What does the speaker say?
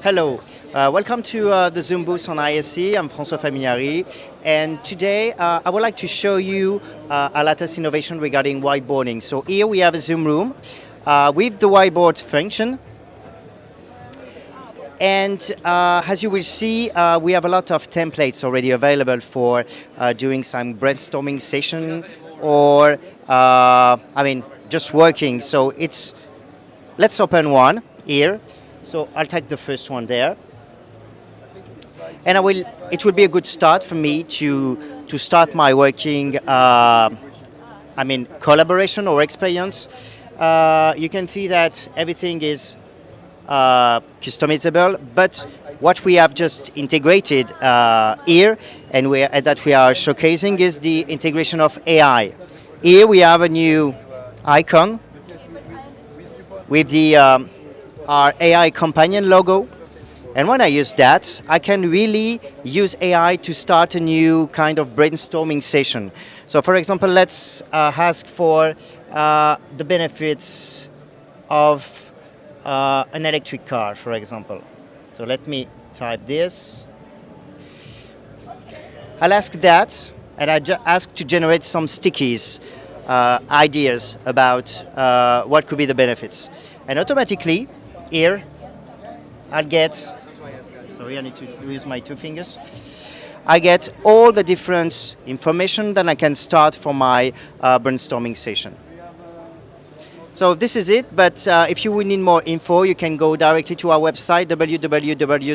Hello, welcome to the Zoom booth on ISE. I'm François Familiari, and today I would like to show you our latest innovation regarding whiteboarding. So here we have a Zoom room with the whiteboard function, and as you will see, we have a lot of templates already available for doing some brainstorming session or, just working. So let's open one here. So I'll take the first one there, and it will be a good start for me to start my working, collaboration or experience. You can see that everything is customizable, but what we have just integrated here and that we are showcasing is the integration of AI. Here we have a new icon with the our AI companion logo. And when I use that, I can really use AI to start a new kind of brainstorming session. So for example, let's ask for the benefits of an electric car, for example. So let me type this. I'll ask that, and I ask to generate some stickies, ideas about what could be the benefits. And automatically, here, I'll get, sorry, I need to use my two fingers. I get all the different information that I can start for my brainstorming session. So this is it, but if you need more info, you can go directly to our website, www.zoom.us.